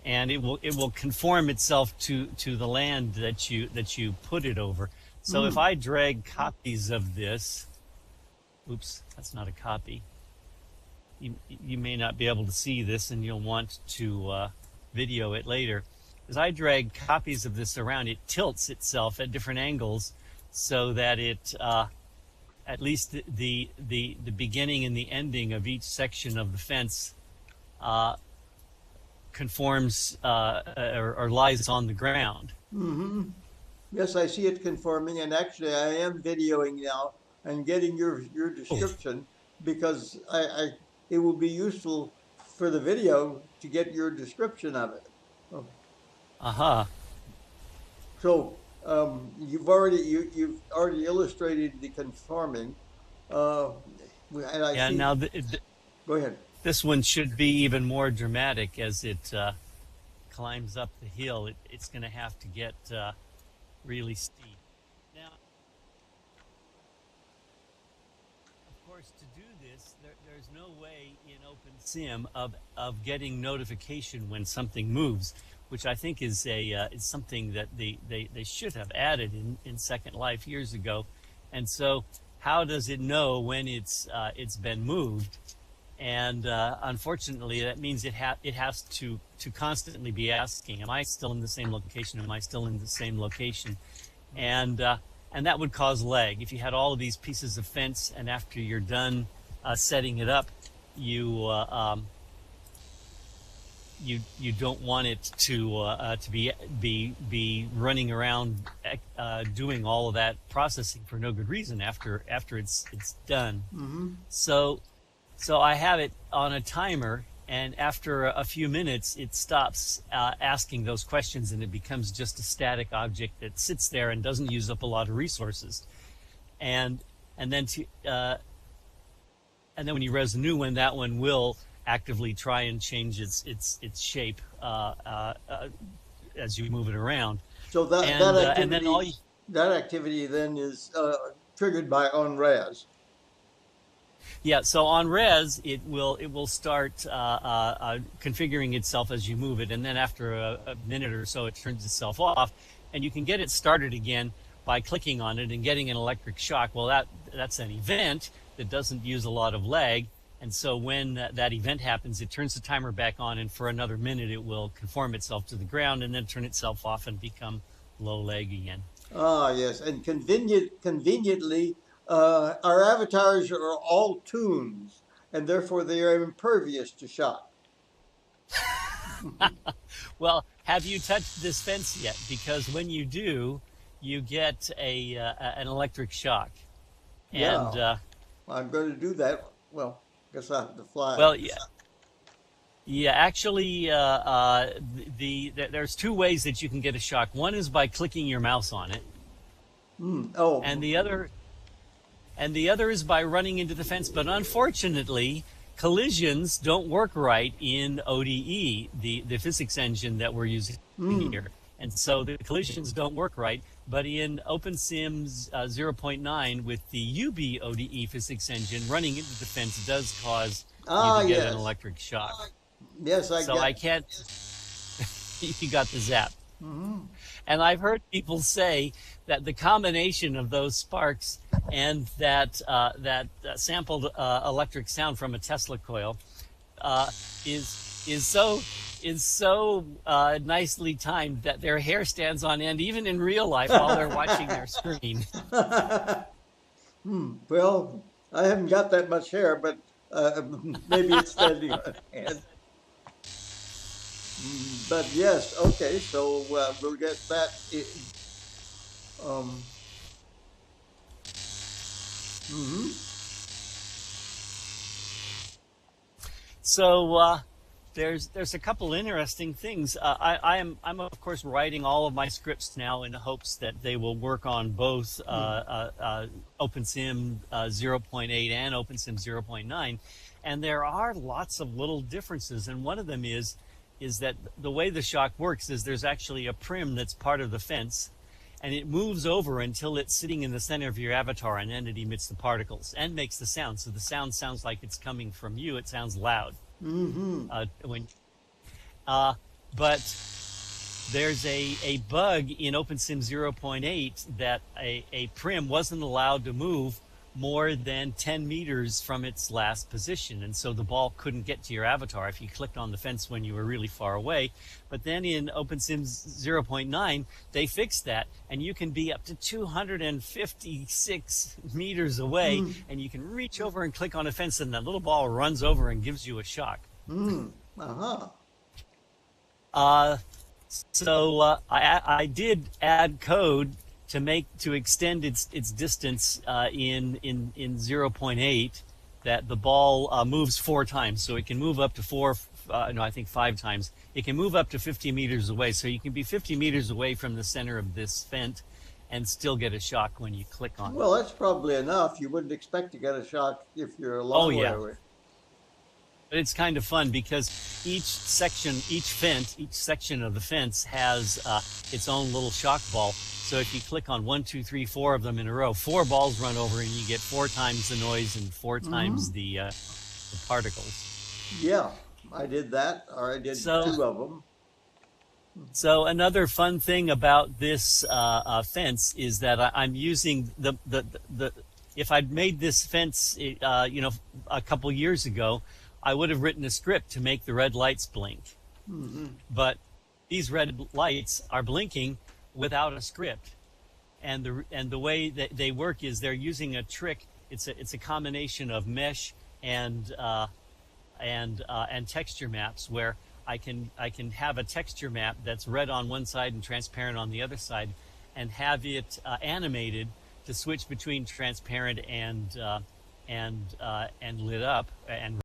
and it will conform itself to the land that you put it over. So if I drag copies of this, oops, that's not a copy. You may not be able to see this, and you'll want to video it later. As I drag copies of this around, it tilts itself at different angles so that it at least the beginning and the ending of each section of the fence conforms or lies on the ground. Mm-hmm. Yes, I see it conforming, and actually I am videoing now and getting your description because it will be useful for the video to get your description of it. Oh. Uh-huh. So you've already illustrated the conforming, uh, and I Yeah, see. now Go ahead. this one should be even more dramatic as it climbs up the hill. It's going to have to get really steep. Now, of course, to do this, there's no way in OpenSim of getting notification when something moves, which I think is something that they should have added in Second Life years ago. And so, how does it know when it's been moved? And unfortunately, that means it has to constantly be asking, "Am I still in the same location? Am I still in the same location?" And that would cause lag. If you had all of these pieces of fence, and after you're done setting it up, you don't want it to be running around doing all of that processing for no good reason after it's done. Mm-hmm. So I have it on a timer, and after a few minutes, it stops asking those questions, and it becomes just a static object that sits there and doesn't use up a lot of resources. And then when you res a new one, that one will actively try and change its shape as you move it around. So And then that activity then is triggered by onRes. Yeah, so on res, it will start configuring itself as you move it, and then after a minute or so, it turns itself off, and you can get it started again by clicking on it and getting an electric shock. Well, that's an event that doesn't use a lot of lag, and so when that event happens, it turns the timer back on, and for another minute, it will conform itself to the ground and then turn itself off and become low lag again. Ah, yes, and conveniently, our avatars are all toons, and therefore they are impervious to shock. Well, have you touched this fence yet? Because when you do, you get an electric shock. Yeah, And I'm going to do that. Well, I guess I have to fly. well, yeah. Actually, there's two ways that you can get a shock. One is by clicking your mouse on it, Oh, and the other is by running into the fence. But unfortunately, collisions don't work right in ODE, the physics engine that we're using here. And so the collisions don't work right. But in OpenSim 0.9 with the UB ODE physics engine, running into the fence does cause you to get an yes. electric shock. Yes, I So get. I can't. You got the zap. Mhm. And I've heard people say that the combination of those sparks and that sampled electric sound from a Tesla coil is so nicely timed that their hair stands on end even in real life while they're watching their screen. Well, I haven't got that much hair, but maybe it's standing on hand. But yes, okay, so we'll get that. Um, mhm. So there's a couple interesting things. I'm of course writing all of my scripts now in hopes that they will work on both OpenSim 0.8 and OpenSim 0.9, and there are lots of little differences. And one of them is that the way the shock works is there's actually a prim that's part of the fence, and it moves over until it's sitting in the center of your avatar, and then it emits the particles and makes the sound. So the sound sounds like it's coming from you. It sounds loud. Mm-hmm. When but there's a bug in OpenSim 0.8 that a prim wasn't allowed to move more than 10 meters from its last position. And so the ball couldn't get to your avatar if you clicked on the fence when you were really far away. But then in OpenSim 0.9, they fixed that, and you can be up to 256 meters away, and you can reach over and click on a fence, and that little ball runs over and gives you a shock. Uh-huh. I did add code to extend its distance in 0.8, that the ball moves 4 times, so it can move up to 5 times. It can move up to 50 meters away, so you can be 50 meters away from the center of this fence and still get a shock when you click on it. Well, that's probably enough. You wouldn't expect to get a shock if you're a long way away. But it's kind of fun because each section of the fence has its own little shock ball. So if you click on 1, 2, 3, 4 of them in a row, 4 balls run over, and you get 4 times the noise and 4 times the particles. Yeah, I did that, or I did 2 of them. So another fun thing about this fence is that I'm using the if I'd made this fence, a couple years ago, I would have written a script to make the red lights blink. But these red lights are blinking without a script, and the way that they work is they're using a trick. It's a combination of mesh and texture maps, where I can have a texture map that's red on one side and transparent on the other side, and have it animated to switch between transparent and lit up and